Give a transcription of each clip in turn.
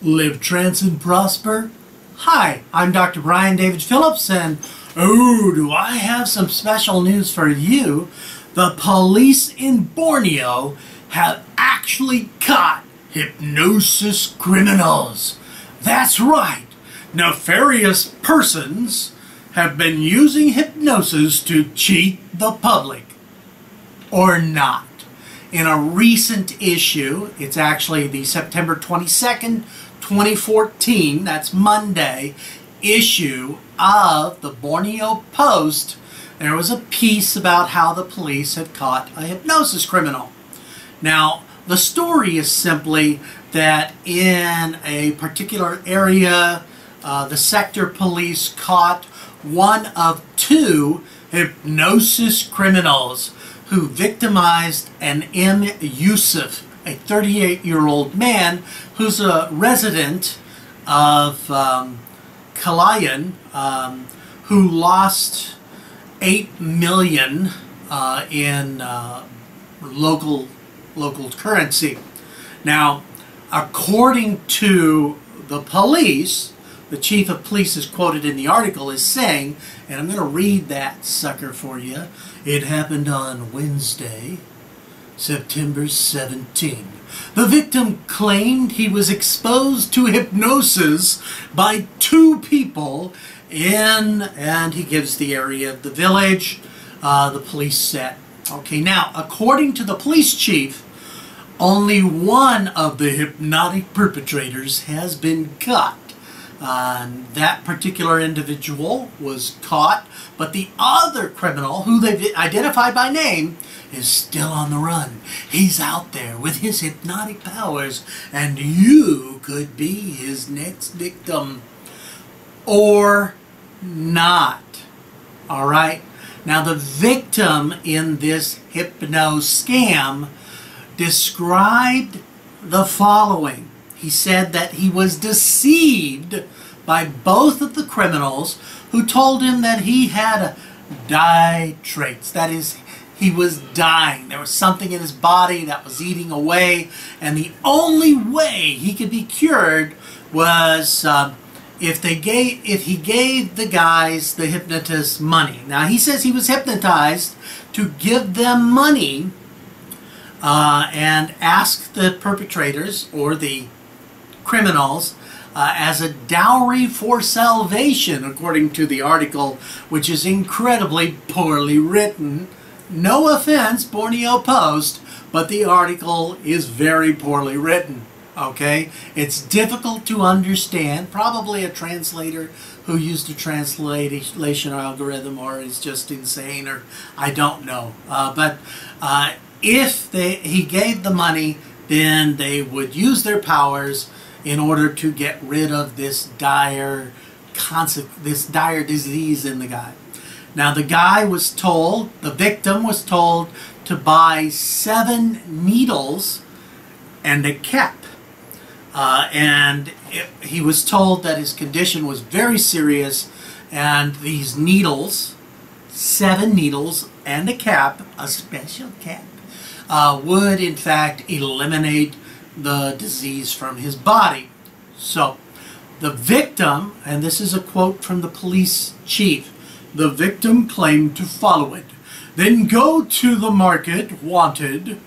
Live, trance, and prosper. Hi, I'm Dr. Brian David Phillips, and oh, do I have some special news for you. The police in Borneo have actually caught hypnosis criminals. That's right, nefarious persons have been using hypnosis to cheat the public. Or not. In a recent issue, it's actually the September 22nd, 2014, that's Monday, issue of the Borneo Post, there was a piece about how the police had caught a hypnosis criminal. Now, the story is simply that in a particular area, the sector police caught one of two hypnosis criminals who victimized an M. Yusuf, a 38-year-old man who's a resident of Kalayan, who lost $8 million in local currency. Now, according to the police, the chief of police is quoted in the article as saying, and I'm going to read that sucker for you. It happened on Wednesday, September 17. The victim claimed he was exposed to hypnosis by two people and he gives the area of the village the police said. Okay, now, according to the police chief, only one of the hypnotic perpetrators has been caught. That particular individual was caught, but the other criminal, who they've identified by name, is still on the run. He's out there with his hypnotic powers, and you could be his next victim. Or not. Alright? Now, the victim in this hypno scam described the following. He said that he was deceived by both of the criminals who told him that he had die traits. That is, he was dying. There was something in his body that was eating away, and the only way he could be cured was if he gave the guys, the hypnotists, money. Now, he says he was hypnotized to give them money and ask the perpetrators or the criminals as a dowry for salvation, according to the article, which is incredibly poorly written. No offense, Borneo Post, but the article is very poorly written. Okay? It's difficult to understand. Probably a translator who used a translation algorithm or is just insane, or I don't know. But if he gave the money, then they would use their powers in order to get rid of this dire disease in the guy. Now, the guy was told, the victim was told to buy 7 needles and a cap. He was told that his condition was very serious, and these needles, 7 needles and a cap, a special cap, would in fact eliminate the disease from his body. So, the victim, and this is a quote from the police chief, the victim claimed to follow it, then go to the market wanted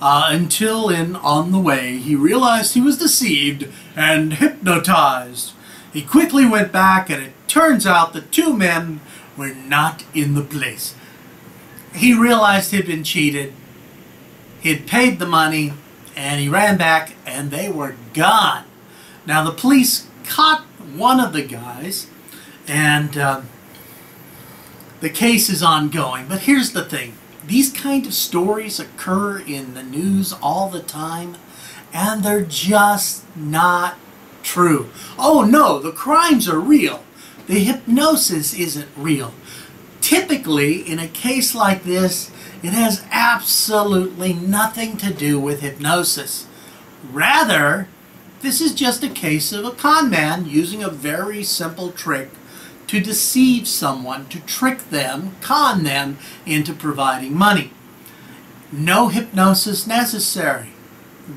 until on the way he realized he was deceived and hypnotized. He quickly went back, and it turns out the 2 men were not in the place. He realized he'd been cheated. He'd paid the money, and he ran back, and they were gone. Now, the police caught one of the guys, and the case is ongoing. But here's the thing. These kind of stories occur in the news all the time, and they're just not true. Oh no, the crimes are real. The hypnosis isn't real. Typically, in a case like this, it has absolutely nothing to do with hypnosis. Rather, this is just a case of a con man using a very simple trick to deceive someone, to trick them, con them into providing money. No hypnosis necessary.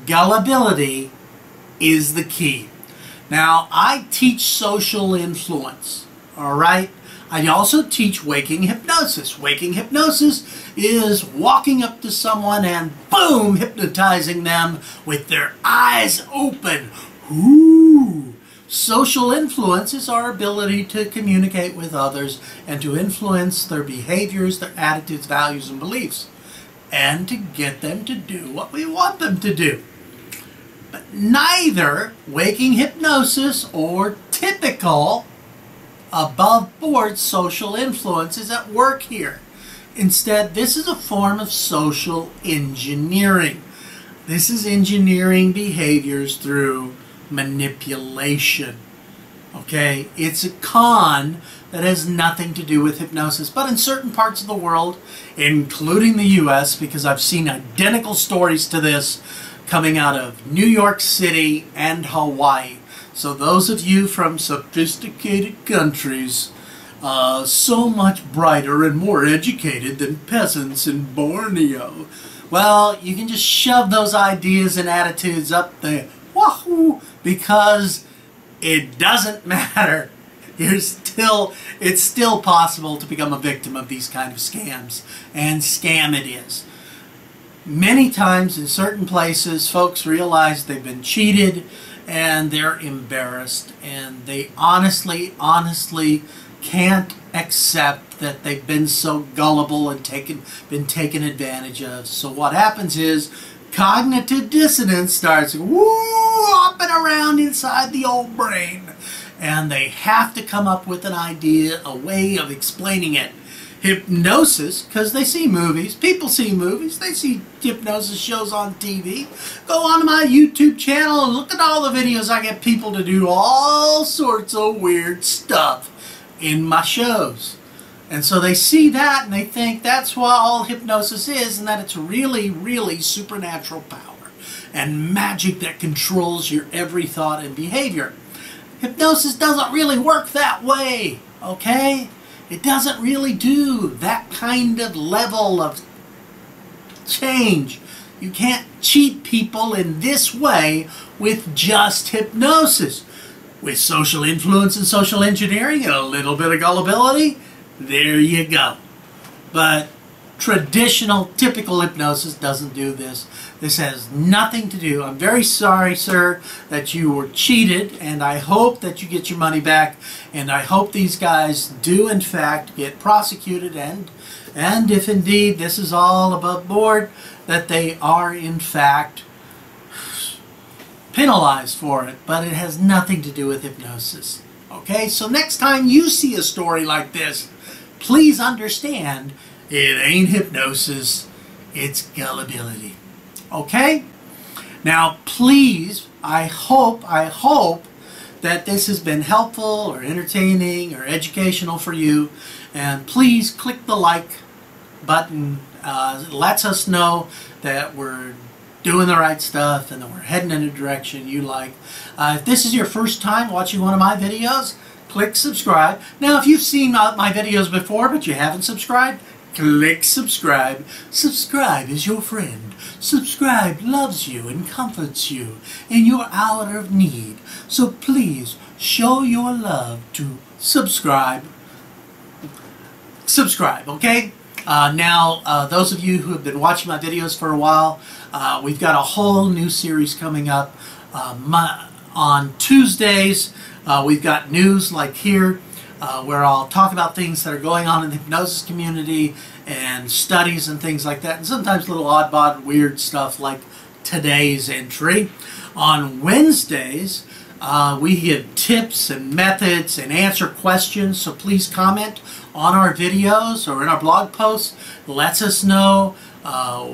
Gullibility is the key. Now, I teach social influence, all right? I also teach waking hypnosis. Waking hypnosis is walking up to someone and boom, hypnotizing them with their eyes open. Ooh. Social influence is our ability to communicate with others and to influence their behaviors, their attitudes, values, and beliefs, and to get them to do what we want them to do. But neither waking hypnosis or typical above-board social influence is at work here. Instead, this is a form of social engineering. This is engineering behaviors through manipulation. Okay? It's a con that has nothing to do with hypnosis. But in certain parts of the world, including the US, because I've seen identical stories to this coming out of New York City and Hawaii. So those of you from sophisticated countries, so much brighter and more educated than peasants in Borneo, well, you can just shove those ideas and attitudes up there, wahoo, because it doesn't matter. It's still possible to become a victim of these kind of scams, and scam it is. Many times in certain places, folks realize they've been cheated and they're embarrassed, and they honestly can't accept that they've been so gullible and been taken advantage of. So what happens is cognitive dissonance starts whooping around inside the old brain, and they have to come up with an idea, a way of explaining it. Hypnosis, because they see movies, people see movies, they see hypnosis shows on TV. Go on to my YouTube channel and look at all the videos I get people to do all sorts of weird stuff in my shows. And so they see that and they think that's what all hypnosis is, and that it's really, really supernatural power and magic that controls your every thought and behavior. Hypnosis doesn't really work that way, okay? It doesn't really do that kind of level of change. You can't cheat people in this way with just hypnosis. With social influence and social engineering and a little bit of gullibility, there you go. But traditional, typical hypnosis doesn't do this. This has nothing to do. I'm very sorry, sir, that you were cheated, and I hope that you get your money back, and I hope these guys do, in fact, get prosecuted, and if indeed this is all above board, that they are, in fact, penalized for it. But it has nothing to do with hypnosis. Okay, so next time you see a story like this, please understand it ain't hypnosis, it's gullibility. Okay? Now, please, I hope that this has been helpful or entertaining or educational for you. And please click the like button. It lets us know that we're doing the right stuff and that we're heading in a direction you like. If this is your first time watching one of my videos, click subscribe. Now, if you've seen my videos before but you haven't subscribed, click subscribe. Subscribe is your friend. Subscribe loves you and comforts you in your hour of need. So please show your love to subscribe. Subscribe, okay? Now, those of you who have been watching my videos for a while, we've got a whole new series coming up. On Tuesdays, we've got news like here, where I'll talk about things that are going on in the hypnosis community and studies and things like that, and sometimes little oddball weird stuff like today's entry. On Wednesdays, we give tips and methods and answer questions, so please comment on our videos or in our blog posts. Let us know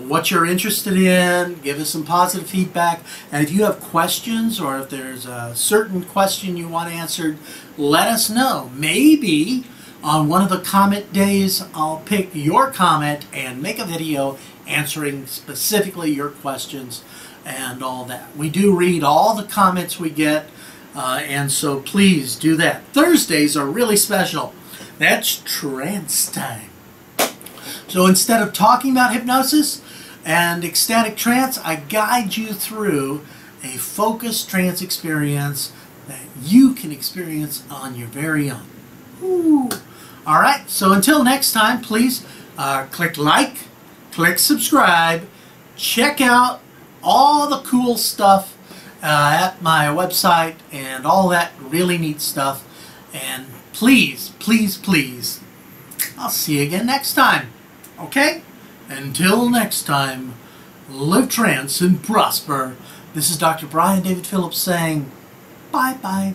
what you're interested in, give us some positive feedback, and if you have questions or if there's a certain question you want answered, let us know. Maybe on one of the comment days I'll pick your comment and make a video answering specifically your questions and all that. We do read all the comments we get, and so please do that. Thursdays are really special. That's trance time. So instead of talking about hypnosis and ecstatic trance, I guide you through a focused trance experience that you can experience on your very own. Ooh. All right, so until next time, please click like, click subscribe, check out all the cool stuff at my website and all that really neat stuff. And please, please, please, I'll see you again next time. Okay? Until next time, live trance and prosper. This is Dr. Brian David Phillips saying bye-bye.